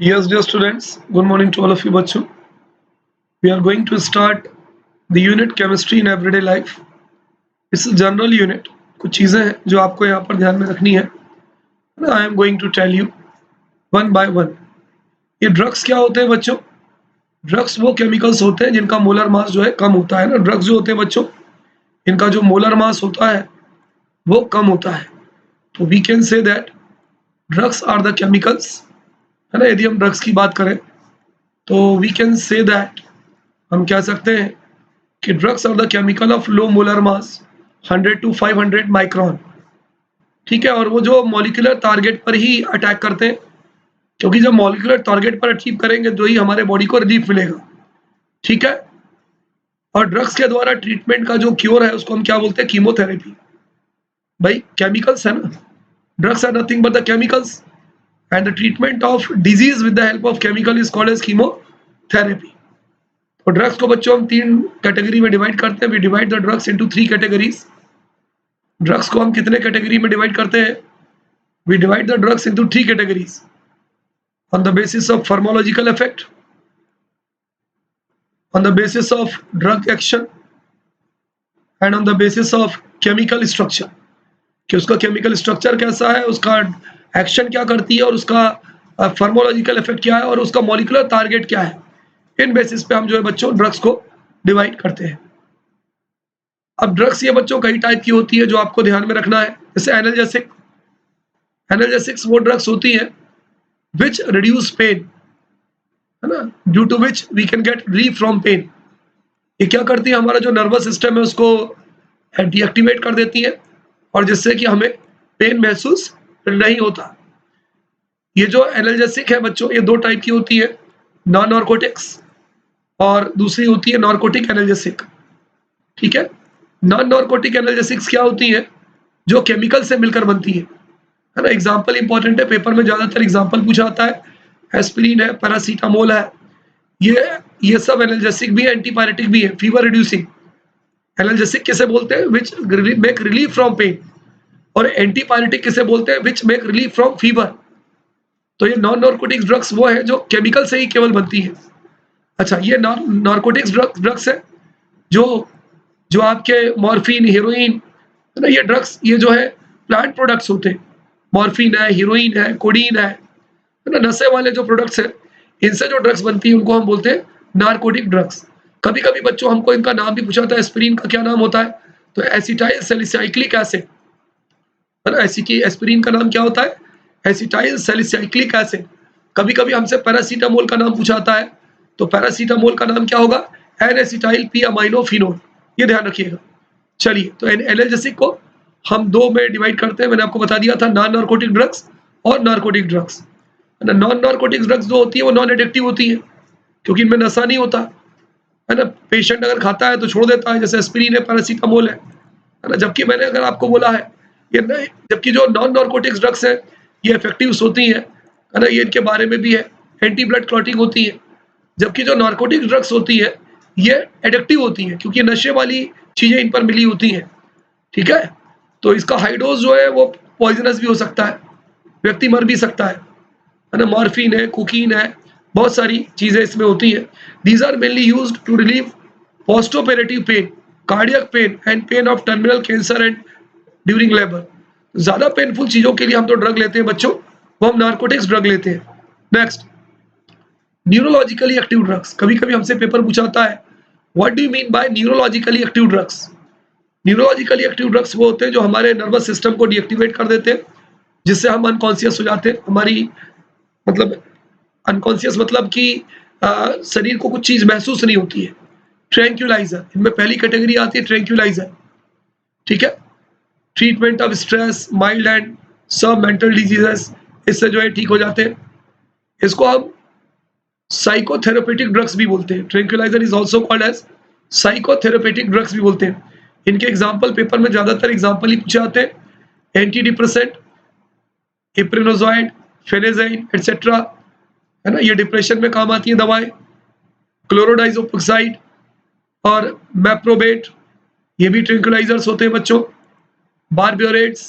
Yes, dear students, good morning to all of you बच्चों. We are going to start the unit chemistry in everyday life. It's a general unit. कुछ चीज़ें हैं जो आपको यहाँ पर ध्यान में रखनी है. I am going to tell you one by one. ये ड्रग्स क्या होते हैं बच्चों? ड्रग्स वो केमिकल्स होते हैं जिनका मोलर मास जो है कम होता है ना. ड्रग्स जो होते हैं बच्चों, इनका जो मोलर मास होता है वो कम होता है. तो we can say that drugs are the chemicals, है ना. यदि हम ड्रग्स की बात करें तो वी कैन से दैट, हम कह सकते हैं कि drugs are the chemical of low molar mass 100 to 500 micron. ठीक है. और वो जो मॉलिक्यूलर टारगेट पर ही अटैक करते हैं, क्योंकि जब मॉलिक्यूलर टारगेट पर अचीव करेंगे तो ही हमारे बॉडी को रिलीफ मिलेगा. ठीक है. और ड्रग्स के द्वारा ट्रीटमेंट का जो क्योर है उसको हम क्या बोलते हैं? कीमोथेरेपी. भाई केमिकल्स है ना. Drugs are nothing but the chemicals and the treatment of disease with the help of chemical is called as chemotherapy. तो ड्रग्स को बच्चों हम 3 कैटेगरी में डिवाइड करते हैं. We divide the drugs into 3 categories. Drugs को हम कितने कैटेगरी में डिवाइड करते हैं? We divide the drugs into 3 categories on the basis of pharmacological effect, on the basis of drug action and on the basis of chemical structure. कि उसका chemical structure कैसा है, उसका एक्शन क्या करती है और उसका फार्मोलॉजिकल इफेक्ट क्या है और उसका मॉलिक्यूलर टारगेट क्या है. इन बेसिस पे हम जो है बच्चों ड्रग्स को डिवाइड करते हैं. अब ड्रग्स ये बच्चों कई टाइप की होती है जो आपको ध्यान में रखना है. जैसे एनाल्जेसिक. एनाल्जेसिक्स वो ड्रग्स होती हैं which reduce pain, है ना, due to which we can get relief from pain. ये क्या करती है? हमारा जो नर्वस सिस्टम है उसको डीएक्टिवेट कर देती है और जिससे कि हमें पेन महसूस नहीं होता. ये जो एनाल्जेसिक है बच्चों, ये 2 टाइप की होती है, नॉन नार्कोटिक्स और दूसरी होती है नार्कोटिक एनाल्जेसिक. ठीक है. नॉन नार्कोटिक एनाल्जेसिक्स क्या होती है? जो केमिकल से मिलकर बनती है ना. एग्जाम्पल इंपॉर्टेंट है, पेपर में ज्यादातर एग्जाम्पल पूछा आता है. एस्पिरिन है, पैरासीटामोल है, ये सब एनाल्जेसिक भी है, एंटीपायरेटिक भी है, फीवर रिड्यूसिंग. एनाल्जेसिक किसे बोलते हैं? Which make relief from pain. और एंटीपायरेटिक किसे बोलते हैं? Which make relief from fever. तो ये नॉन नार्कोटिक्स ड्रग्स वो है जो केमिकल से ही केवल बनती है. अच्छा, ये नार्कोटिक्स ड्रग्स है जो जो आपके मॉर्फिन, हीरोइन, है ना, ये ड्रग्स ये जो है प्लांट प्रोडक्ट्स होते हैं. मॉर्फिन है, हीरोइन है, कोडीन है ना, नशे वाले जो प्रोडक्ट्स हैं, इनसे जो ड्रग्स बनती है उनको हम बोलते हैं नार्कोटिक ड्रग्स. कभी कभी बच्चों हमको इनका नाम भी पूछा जाता है. एस्पिरिन का क्या नाम होता है? तो एसिटाइल सैलिसाइक्लिक एसिड, है ना. एस्पिरिन का नाम क्या होता है? Acetyl salicylic acid. कभी कभी हमसे पैरासीटामोल का नाम पूछा जाता है, तो पैरासीटामोल का नाम क्या होगा? N acetyl p aminophenol. ये ध्यान रखिएगा. चलिए, तो एनाल्जेसिक को हम 2 में डिवाइड करते हैं. मैंने आपको बता दिया था, नॉन नार्कोटिक ड्रग्स और narcotic drugs. Non narcotic drugs जो होती है वो नॉन एडिक्टिव होती है, क्योंकि इनमें नशा नहीं होता, है ना. पेशेंट अगर खाता है तो छोड़ देता है, जैसे एस्पिरिन है, पैरासीटामोल है ना. जबकि मैंने अगर आपको बोला है ये नहीं, जबकि जो नॉन नार्कोटिक्स ड्रग्स है ये इफेक्टिव होती है ना. ये इनके बारे में भी है, एंटी ब्लड क्लॉटिंग होती है. जबकि जो नार्कोटिक ड्रग्स होती है ये एडिक्टिव होती है, क्योंकि नशे वाली चीजें इन पर मिली होती हैं. ठीक है. तो इसका हाई डोज जो है वो पॉइजनस भी हो सकता है, व्यक्ति मर भी सकता है ना. मॉर्फिन है, कोकीन है, बहुत सारी चीजें इसमें होती हैं. These are mainly used to relieve post operative pain, cardiac pain and pain of terminal cancer and during labour. ज्यादा पेनफुल चीजों के लिए हम तो ड्रग लेते हैं बच्चों, वो हम नार्कोटिक्स ड्रग लेते हैं. Next, neurologically active drugs. कभी कभी हमसे पेपर पूछाता है, what do you mean by neurologically active drugs? Neurologically active drugs वो होते हैं जो हमारे नर्वस सिस्टम को डीएक्टिवेट कर देते हैं, जिससे हम अनकॉन्शियस हो जाते हैं. हमारी मतलब अनकॉन्शियस मतलब कि शरीर को कुछ चीज महसूस नहीं होती है. ट्रैंक्यूलाइजर, इनमें पहली कैटेगरी आती है ट्रैंक्यूलाइजर. ठीक है. Treatment of stress, mild and सब मेंटल डिजीजेस, इससे जो है ठीक हो जाते हैं. इसको हम साइकोथेरेपेटिक ड्रग्स भी बोलते हैं. Tranquilliser is also called as psychotherapeutic drugs भी बोलते हैं. इनके एग्जाम्पल पेपर में ज्यादातर एग्जाम्पल ही पूछे जाते हैं. एंटी डिप्रेसेंट, इप्रेनोजॉइड, फेनेजाइन एटसेट्रा, है ना. ये डिप्रेशन में काम आती है दवाएं. क्लोरोडाइजोपेक्साइड और मैप्रोबेट, ये भी ट्रैंक्यूलाइजर्स होते हैं बच्चों. बारबियोरेट्स,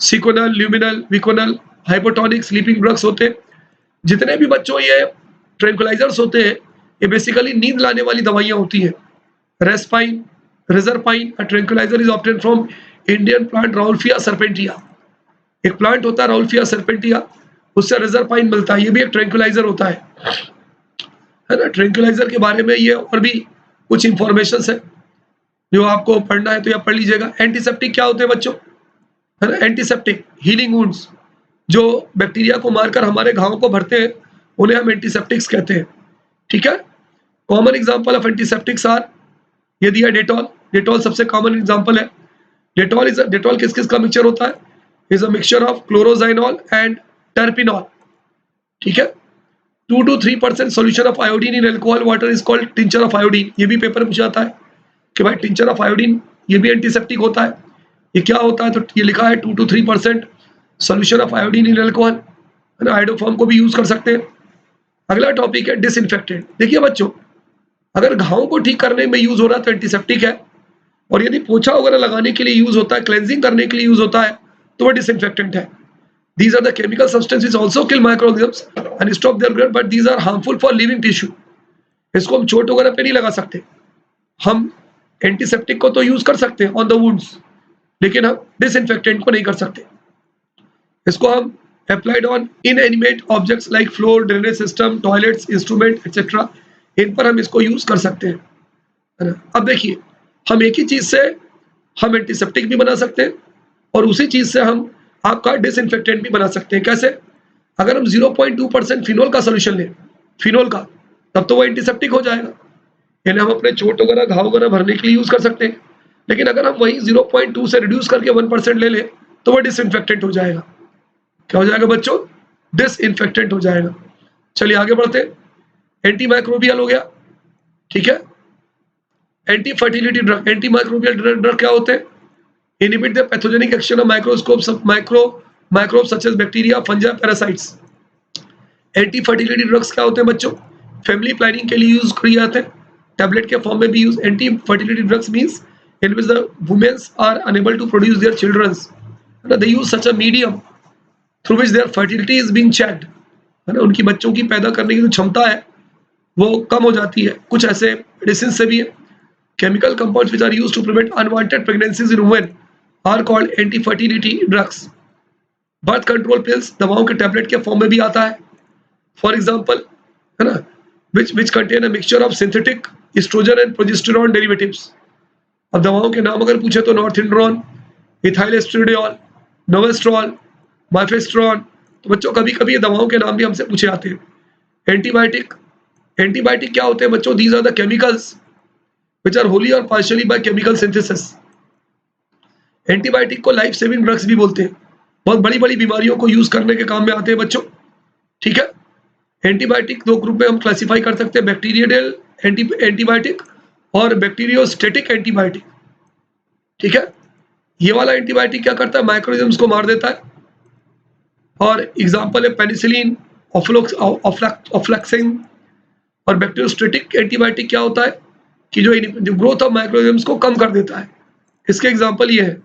सिकोनल, ल्यूमिनल, विकोनल, हाइपोटोनिक स्लीपिंग ड्रग्स होते हैं. जितने भी बच्चों ये ट्रैंक्विलाइजर्स होते हैं, ये बेसिकली नींद लाने वाली दवाइयां होती हैं। Reserpine, reserpine, a tranquilliser is obtain from Indian plant Rauwolfia serpentina. एक प्लांट होता है राउल्फिया सर्पेंटिया, उससे रिजरपाइन मिलता है, ये भी एक ट्रैंक्विलाइजर होता है ना। ट्रैंक्विलाइजर के बारे में ये और भी कुछ इंफॉर्मेशन है जो आपको पढ़ना है तो या पढ़ लीजिएगा। एंटीसेप्टिक क्या होते हैं बच्चों, है ना। एंटीसेप्टिक हीलिंग वुंड्स, जो बैक्टीरिया को मारकर हमारे घावों को भरते हैं, उन्हें हम एंटीसेप्टिक्स कहते हैं, ठीक है। Common example of antiseptics are, ये दिया डेटॉल, डेटॉल सबसे कॉमन एग्जांपल है। डेटॉल किस किस का मिक्सचर होता है, is a mixture of chloroxylenol and terpineol, ठीक है। 2 to 3% solution of iodine in alcohol water is called tincture of iodine. ये भी पेपर में पूछा जाता है कि भाई टिंचर ऑफ आयोडीन ये भी एंटीसेप्टिक होता है, ये क्या होता है, तो ये लिखा है 2 to 3% solution of iodine in alcohol, है ना। आयोडोफॉर्म को भी यूज कर सकते हैं। अगला टॉपिक है डिसइंफेक्टेंट। देखिए बच्चों, अगर घावों को ठीक करने में यूज हो रहा है तो एंटीसेप्टिक है, और यदि पोछा वगैरह लगाने के लिए यूज होता है, क्लेंजिंग करने के लिए यूज होता है, तो वह डिसइंफेक्टेंट है। These are the chemical substances also kill microorganisms and stop their growth, but these are harmful for living tissue. इसको हम चोट वगैरह पे नहीं लगा सकते। हम एंटीसेप्टिक को तो यूज कर सकते हैं ऑन द वुंड्स, लेकिन हम डिसइंफेक्टेंट को नहीं कर सकते। इसको हम applied on inanimate objects like floor, drainage system, toilets, instrument etcetera, इन पर हम इसको यूज कर सकते हैं, है ना। अब देखिए, हम एक ही चीज से हम एंटीसेप्टिक भी बना सकते हैं और उसी चीज से हम आपका डिसइंफेक्टेंट भी बना सकते हैं। कैसे, अगर हम 0.2% फिनोल का सोल्यूशन लें, फिनोल का, तब तो वो एंटीसेप्टिक हो जाएगा, यानी हम अपने चोट वगैरह, घाव वगैरह भरने के लिए यूज कर सकते हैं। लेकिन अगर हम वही 0.2 से रिड्यूस करके 1% ले लें तो वो डिसइंफेक्टेंट हो जाएगा। क्या हो जाएगा बच्चों, डिसइंफेक्टेंट हो जाएगा। चलिए आगे बढ़ते हैं। एंटी माइक्रोबियल हो गया, ठीक है। Anti fertility drug, anti microbial drug क्या होते हैं, inhibit the pathogenic action of microbes such as bacteria, fungi, parasites. Anti fertility drugs क्या होते हैं बच्चों, फैमिली प्लानिंग के लिए यूज किए जाते हैं, टैबलेट के फॉर्म में भी use. Anti fertility drugs means in which the women are unable to produce their children, they use such a medium through which their fertility is being checked, है ना। उनकी बच्चों की पैदा करने की जो क्षमता है वो कम हो जाती है। कुछ ऐसे मेडिसिन से भी है। Chemical compounds which are used to prevent unwanted pregnancies in women are called anti-fertility drugs. Birth control pills, दवाओं के टैबलेट के फॉर्म में भी आता है, फॉर एग्जांपल, है ना, which contain a mixture of synthetic estrogen and progesterone derivatives. अब दवाओं के नाम अगर पूछे तो नॉर्थिंड्रोन, इथाइल एस्ट्रेडियोल, नोवेस्ट्रॉल, माइफेस्ट्रॉन। तो बच्चों कभी कभी ये दवाओं के नाम भी हमसे पूछे जाते हैं। एंटीबायोटिक, एंटीबायोटिक क्या होते हैं बच्चों, these are the chemicals which are wholly or partially by chemical synthesis. Antibiotic को लाइफ सेविंग ड्रग्स भी बोलते हैं, बहुत बड़ी बड़ी बीमारियों को यूज करने के काम में आते हैं बच्चों, ठीक है। एंटीबायोटिक दो ग्रुप में हम क्लासिफाई कर सकते हैं, बैक्टीरियल एंटीबायोटिक और बैक्टीरियोस्टेटिक एंटीबायोटिक, ठीक है। ये वाला एंटीबायोटिक क्या करता है, माइक्रोऑर्गेनिज्म्स को मार देता है, और एग्जांपल है पेनिसिलिन, ऑफ्लैक्सिन। और बैक्टीरियोस्टेटिक एंटीबायोटिक क्या होता है कि जो ग्रोथ ऑफ माइक्रोऑर्गेनिज्म्स को कम कर देता है। इसके एग्जांपल ये है।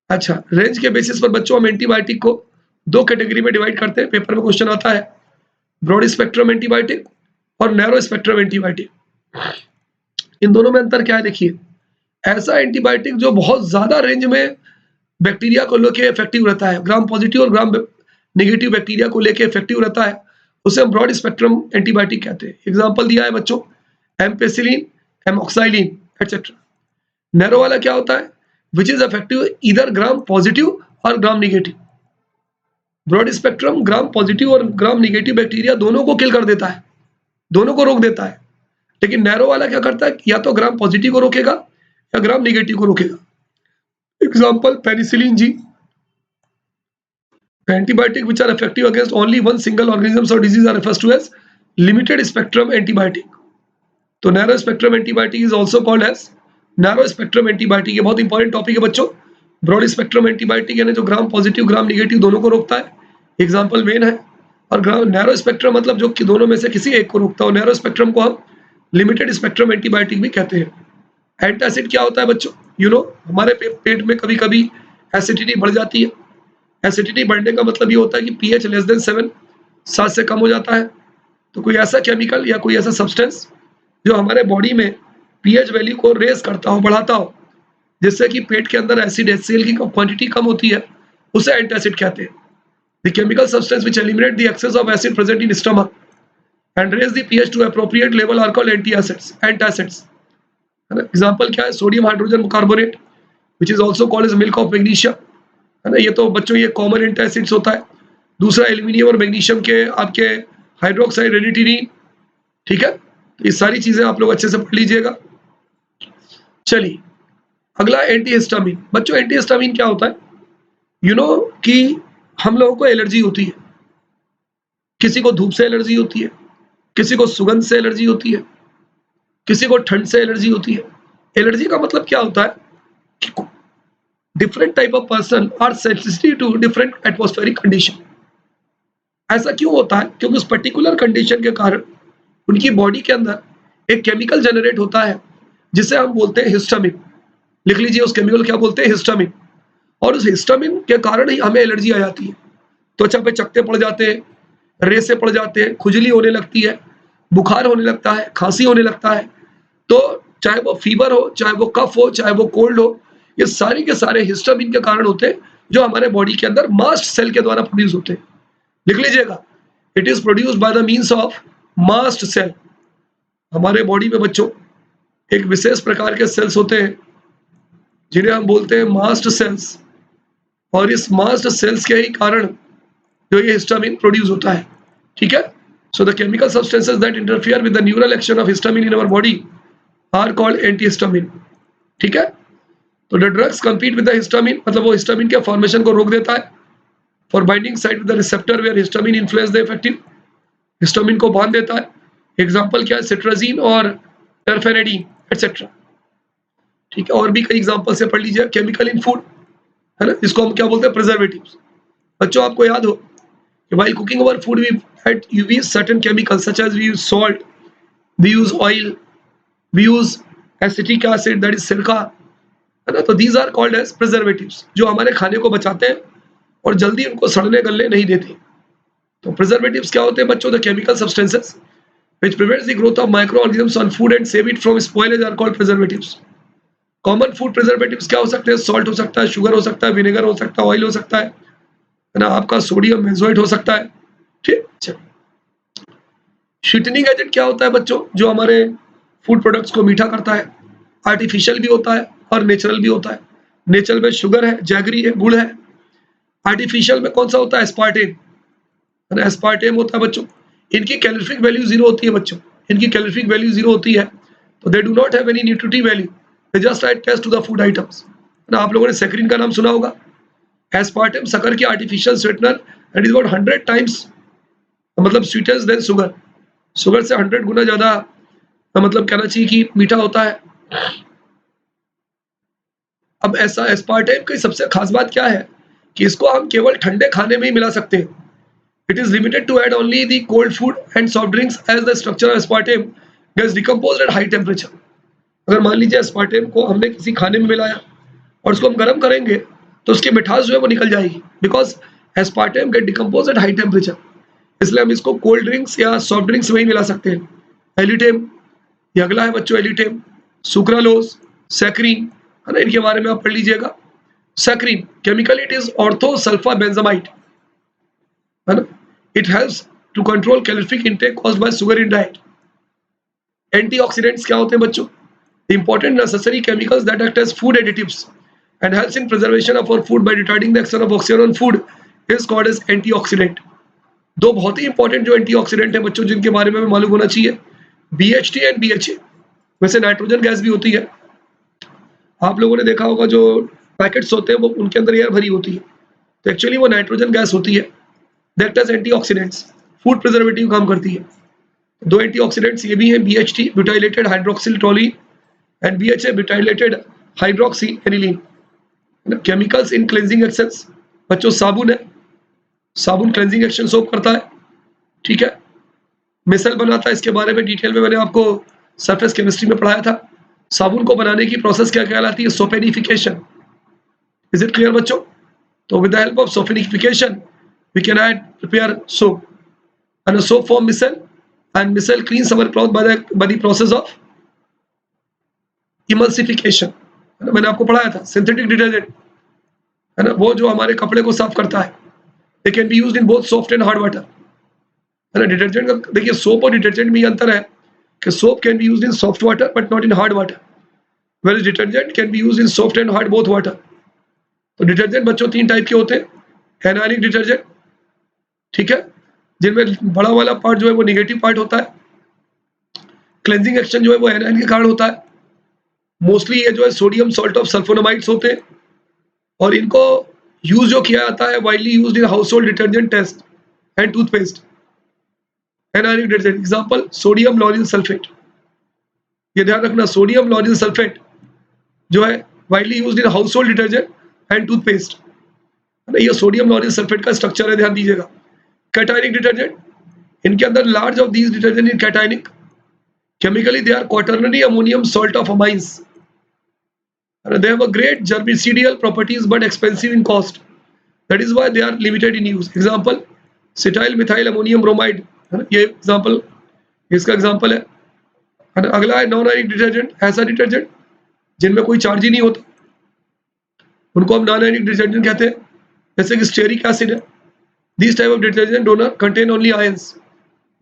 अच्छा, रेंज के बेसिस पर बच्चों हम एंटीबायोटिक को दो कैटेगरी में डिवाइड करते हैं, पेपर में क्वेश्चन आता है, ब्रॉड स्पेक्ट्रम एंटीबायोटिक और नैरो स्पेक्ट्रम एंटीबायोटिक। इन दोनों में अंतर क्या है, देखिए, ऐसा एंटीबायोटिक जो बहुत ज्यादा रेंज में बैक्टीरिया को लेके इफेक्टिव रहता है, ग्राम पॉजिटिव और ग्राम नेगेटिव बैक्टीरिया को लेके इफेक्टिव रहता है, उसे हम ब्रॉड स्पेक्ट्रम एंटीबायोटिक कहते हैं। एग्जाम्पल दिया है बच्चों, एम्पेसिलिन, एमॉक्साइलिन एक्सेट्रा। नैरो वाला क्या होता है, विच इज इफेक्टिव इधर ग्राम पॉजिटिव और gram negative. Broad spectrum gram positive और ग्राम नेगेटिव बैक्टीरिया दोनों को किल कर देता है, दोनों को रोक देता है। लेकिन नैरो वाला क्या करता है, या तो ग्राम पॉजिटिव को रोकेगा या ग्राम नेगेटिव को रोकेगा। Example penicillin G, antibiotic which are effective against only one single organism और disease are referred to as limited spectrum antibiotic. तो narrow spectrum antibiotic is also called as narrow spectrum antibiotic. ये बहुत important topic है बच्चों। Broad spectrum antibiotic यानी जो gram positive gram negative दोनों को रोकता है, एग्जांपल वेन है। और नैरो स्पेक्ट्रम मतलब जो कि दोनों में से किसी एक को रोकता है। नैरो स्पेक्ट्रम को हम लिमिटेड स्पेक्ट्रम एंटीबायोटिक भी कहते हैं। एंटासिड क्या होता है बच्चों, हमारे पेट में कभी कभी एसिडिटी बढ़ जाती है। एसिडिटी बढ़ने का मतलब ये होता है कि pH <7 7 से कम हो जाता है। तो कोई ऐसा केमिकल या कोई ऐसा सब्सटेंस जो हमारे बॉडी में पीएच वैल्यू को रेज करता हो, बढ़ाता हो, जिससे कि पेट के अंदर एसिड HCl की क्वांटिटी कम होती है, उसे एंटासिड कहते हैं। The chemical substance which eliminate the excess of acid present in stomach and raise the pH to appropriate level are called antacids. है ना? एग्जांपल क्या है? Sodium hydrogen carbonate which is also called as milk of magnesium. है ना? ये तो बच्चों ये कॉमन एंटासिड्स होता है। दूसरा एल्यूमिनियम और मैग्नीशियम के आपके हाइड्रोक्साइड रेनिटीरीन। ठीक है, तो ये सारी चीजें आप लोग अच्छे से पढ़ लीजिएगा। चलिए अगला एंटीहिस्टामिन। बच्चों एंटीहिस्टामिन क्या होता है? यू नो कि हम लोगों को एलर्जी होती है, किसी को धूप से एलर्जी होती है, किसी को सुगंध से एलर्जी होती है, किसी को ठंड से एलर्जी होती है। एलर्जी का मतलब क्या होता है कि different type of person are sensitive to different atmospheric condition. ऐसा क्यों होता है? क्योंकि उस पर्टिकुलर कंडीशन के कारण उनकी बॉडी के अंदर एक केमिकल जनरेट होता है जिसे हम बोलते हैं हिस्टामिन। लिख लीजिए उस केमिकल क्या बोलते हैं? हिस्टामिन। और उस हिस्टामिन के कारण ही हमें एलर्जी आ जाती है। त्वचा पे चकत्ते पड़ जाते हैं, रेसे पड़ जाते हैं, खुजली होने लगती है, बुखार होने लगता है, खांसी होने लगता है। तो चाहे वो फीवर हो, चाहे वो कफ हो, चाहे वो कोल्ड हो, ये सारी के सारे हिस्टामिन के कारण होते हैं जो हमारे बॉडी के अंदर मास्ट सेल के द्वारा प्रोड्यूस होते हैं। लिख लीजिएगा, it is produced by the means of mast cell. हमारे बॉडी में बच्चों एक विशेष प्रकार के सेल्स होते हैं जिन्हें हम बोलते हैं मास्ट सेल्स, और इस मास्ट सेल्स के ही कारण जो ये हिस्टामिन प्रोड्यूस होता है। ठीक है, so the chemical substances that interfere with the neural action of histamine in our body are called antihistamine. ठीक है, तो the drugs compete with the histamine, मतलब वो हिस्टामिन के फॉर्मेशन को रोक देता है। For binding site with the receptor where histamine influence the effective, histamine को बांध देता है। एग्जांपल क्या है? सिट्राजीन और टर्फेनेडीन एटसेट्रा। ठीक है, और भी कई एग्जांपल से पढ़ लीजिए। केमिकल इन फूड, है ना, इसको हम क्या बोलते हैं? प्रिजर्वेटिव्स। बच्चों आपको याद हो कि while cooking our food we use certain chemicals such as we use salt, we use oil, we use acetic acid, that is सिरका, है ना। तो these are called as preservatives, जो हमारे खाने को बचाते हैं और जल्दी उनको सड़ने गलने नहीं देते। तो preservatives क्या होते हैं बच्चों? The chemical substances which prevents the growth of microorganisms on food and save it from spoilage are called preservatives. Common food preservatives क्या हो सकते हैं? सॉल्ट हो सकता है, शुगर हो सकता है, विनेगर हो सकता है, ऑयल हो सकता है ना, आपका सोडियम बेंजोएट हो सकता है। ठीक, चलिए स्वीटनिंग एजेंट क्या होता है बच्चों? जो हमारे फूड प्रोडक्ट्स को मीठा करता है। आर्टिफिशियल भी होता है और नेचुरल भी होता है। नेचुरल में शुगर है, जैगरी है, गुड़ है। आर्टिफिशियल में कौन सा होता है? एस्पार्टेम, है ना, एस्पार्टेम होता है बच्चों। इनकी कैलोरीफिक वैल्यू 0 होती है बच्चों, इनकी कैलोरीफिक वैल्यू 0 होती है, तो they do not have any nutritive value, they just add taste to the food items. ना आप लोगों ने सैकरीन का नाम सुना होगा। एस्पार्टेम शक्कर की artificial sweetener and is about 100 times मतलब स्वीटर देन शुगर। शुगर से 100 गुना ज्यादा मतलब कहना चाहिए कि मीठा होता है। अब ऐसा एस्पार्टेम की सबसे खास बात क्या है कि इसको हम केवल ठंडे खाने में ही मिला सकते हैं। It is limited to add only the cold food and soft drinks as the structure of aspartame gets decomposed at high temperature. अगर मान लीजिए एस्पार्टेम को हमने किसी खाने में मिलाया और उसको हम गर्म करेंगे तो उसकी मिठास जो है वो निकल जाएगी, because aspartame get decompose at high temperature. इसलिए हम इसको कोल्ड ड्रिंक्स या सॉफ्ट ड्रिंक्स में ही मिला सकते हैं। एलिटेम, ये अगला है बच्चों, एलिटेम, सुक्रालोज, सैकरीन, है ना, इनके बारे में आप पढ़ लीजिएगा। Saccharin chemical it is orthosulpha benzamide, है ना, it helps to control calorific intake caused by sugar in diet. Antioxidants क्या होते हैं बच्चों? Important necessary chemicals that act as food additives and helps in preservation of our food by retarding the action of oxygen on food is called as antioxidant। दो बहुत ही important जो antioxidant है बच्चों जिनके बारे में मालूम होना चाहिए, BHT एंड BHA। वैसे नाइट्रोजन गैस भी होती है, आप लोगों ने देखा होगा जो पैकेट्स होते हैं वो उनके अंदर एयर भरी होती है, तो एक्चुअली वो नाइट्रोजन गैस होती है। That as antioxidants, food preservative काम करती है। दो एंटीऑक्सीडेंट्स ये भी हैं, BHT butylated hydroxyl toluene and BHA butylated hydroxy aniline. Chemicals in cleansing actions बच्चों, साबुन है, साबुन क्लेंजिंग एक्शन सोप करता है। ठीक है, मिसल बनाता है, इसके बारे में डिटेल में मैंने आपको सरफेस केमिस्ट्री में पढ़ाया था। साबुन को बनाने की प्रोसेस क्या कहलाती है? सोपेनिफिकेशन। इज इट क्लियर बच्चों? तो with the help of saponification we can add prepare soap. and a soap form micelle, and micelle cleans our cloth by the process of emulsification. है ना, मैंने आपको पढ़ाया था सिंथेटिक डिटर्जेंट, है ना, वो जो हमारे कपड़े को साफ करता है. They can be used in both soft and hard water. है ना, डिटर्जेंट का देखिए सोप और डिटर्जेंट में ये अंतर है कि soap can be used in soft water but not in hard water, whereas detergent can be used in soft and hard both water. तो डिटर्जेंट बच्चों 3 टाइप के होते हैं. एनायनिक डिटर्जेंट, ठीक है, जिनमें बड़ा वाला पार्ट जो है वो नेगेटिव पार्ट होता है. क्लेंजिंग एक्शन जो है वो एनायन के कारण होता है. मोस्टली ये जो है सोडियम सॉल्ट ऑफ सल्फोनामाइड्स होते हैं, और इनको यूज जो किया जाता है widely used in household detergent test and toothpaste. Anionic detergent example sodium lauryl sulphate. ये ध्यान रखना, सोडियम लॉरिल सल्फेट जो है widely used in household detergent and toothpaste. ये सोडियम लॉरिल सल्फेट का स्ट्रक्चर है, ध्यान दीजिएगा. कैटायनिक डिटर्जेंट, इनके अंदर large of these detergent in cationic. Chemically, they are quaternary ammonium salt of amines. They have a great germicidal properties but expensive in cost. That is why they are limited in use. Example, cetyl methyl ammonium bromide. ये example, इसका example है. अगला है non ionic detergent. ऐसा detergent जिनमें कोई charge ही नहीं होता, उनको हम नॉन आयनिक डिटर्जेंट कहते हैं, जैसे कि स्टेरिक एसिड है. These type of detergent do not contain only ions.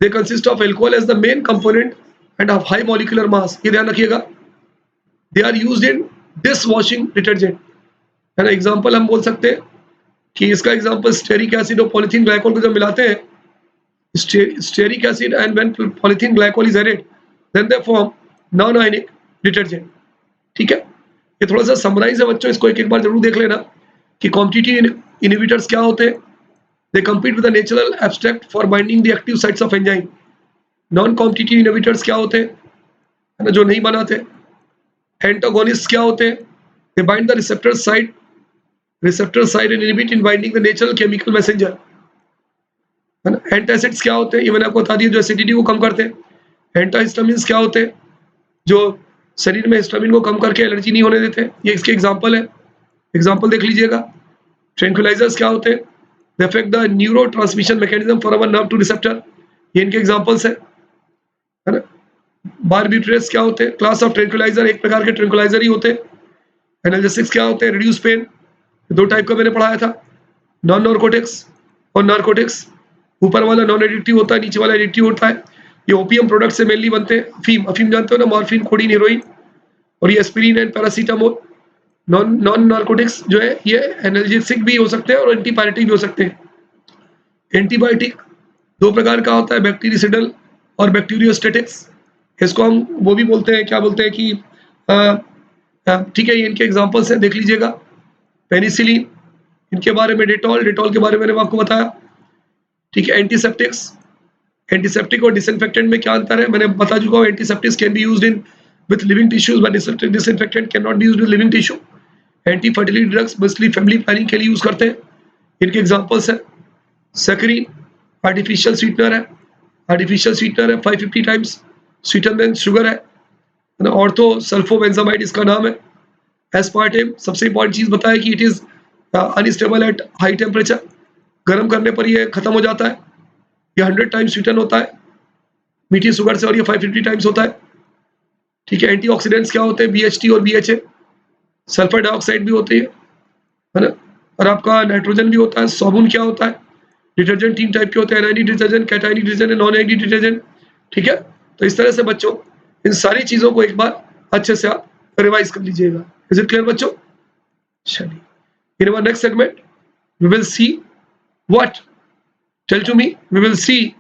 They consist of alcohol as the main component and have high molecular mass. ये ध्यान रखिएगा. They are used in dishwashing detergent. है ना, एग्जाम्पल हम बोल सकते हैं कि इसका एग्जाम्पल स्टेरिक एसिड और पॉलीथीन ग्लाइकोल को जब मिलाते हैं, stearic acid and when polythene glycol is added then they form non ionic detergent. ठीक है, ये थोड़ा सा समराइज है बच्चों, इसको एक एक बार जरूर देख लेना कि कॉम्पिटिटिव इनहिबिटर्स क्या होते हैं. They compete with the natural abstract for binding the active sites of enzyme. Non-competitive inhibitors क्या होते हैं, है ना, जो नहीं बनाते. Antagonists क्या होते हैं, they bind the receptor site and inhibit in binding the natural chemical messenger. है ना. Antacids क्या होते हैं, ये मैंने आपको बता दिया, जो एसिडिटी को कम करते हैं. Antihistamines क्या होते हैं, जो शरीर में हिस्टामिन को कम करके एलर्जी नहीं होने देते. ये इसके एग्जाम्पल है, एग्जाम्पल देख लीजिएगा. ट्रैंक्विलाइजर्स क्या होते हैं, they affect the neurotransmission mechanism for our nerve to receptor. ये इनके एग्जांपल्स है ना. बारबिट्रेट्स क्या होते हैं, क्लास ऑफ ट्रैंक्विलाइजर, एक प्रकार के ट्रैंक्विलाइजर ही होते हैं. एनाल्जेसिक्स क्या होते हैं, रिड्यूस पेन. 2 टाइप का मैंने पढ़ाया था, नॉन नार्कोटिक्स और नार्कोटिक्स. ऊपर वाला नॉन एडिक्टिव होता है, नीचे वाला एडिक्टिव होता है. ये ओपियम प्रोडक्ट से मेनली बनते हैं. अफीम जानते हो ना, मॉर्फिन, कोडीन, हेरोइन, और ये aspirin and paracetamol. Non narcotics जो है ये एनाल्जेसिक भी हो सकते हैं और एंटीपायरेटिक भी हो सकते हैं. एंटीबायोटिक 2 प्रकार का होता है, बैक्टीरिसिडल और बैक्टीरियोस्टेटिक्स. इसको हम वो भी बोलते हैं, क्या बोलते हैं कि ठीक है, ये इनके एग्जांपल्स हैं, देख लीजिएगा. पेनिसिलिन, इनके बारे में डेटॉल के बारे में मैंने आपको बताया. ठीक है, एंटीसेप्टिक और डिसइंफेक्टेंट में क्या अंतर है, मैंने बता चुका हूँ. Antiseptics can be used in with living tissues but disinfectant cannot be used with living tissue. Anti fertility drugs basically family planning के लिए यूज करते हैं. इनके एग्जांपल्स हैं, सैकरीन आर्टिफिशियल स्वीटनर है, 550 टाइम्स स्वीटर देन शुगर है ना. Ortho सल्फोबेंजामाइड इसका नाम है. एस्पार्टेम, सबसे इंपॉर्टेंट चीज बताया कि it is unstable eight high temperature. गर्म करने पर ये खत्म हो जाता है. ये 100 टाइम्स स्वीटन होता है मीठी शुगर से, और ये 550 टाइम्स होता है. ठीक है, एंटीऑक्सीडेंट्स क्या होते हैं, BHT और BHA. सल्फर डाइऑक्साइड भी होती है ना, और आपका नाइट्रोजन भी होता है. साबुन क्या होता है, डिटर्जेंट 3 टाइप के होते हैं, anionic detergent, cationic detergent, non ionic detergent. ठीक है, तो इस तरह से बच्चों इन सारी चीजों को एक बार अच्छे से आप रिवाइज कर लीजिएगा. इज इट क्लियर बच्चों? चलिए, in our next segment we will see what, tell to me, we will see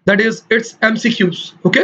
that is its MCQs. Okay.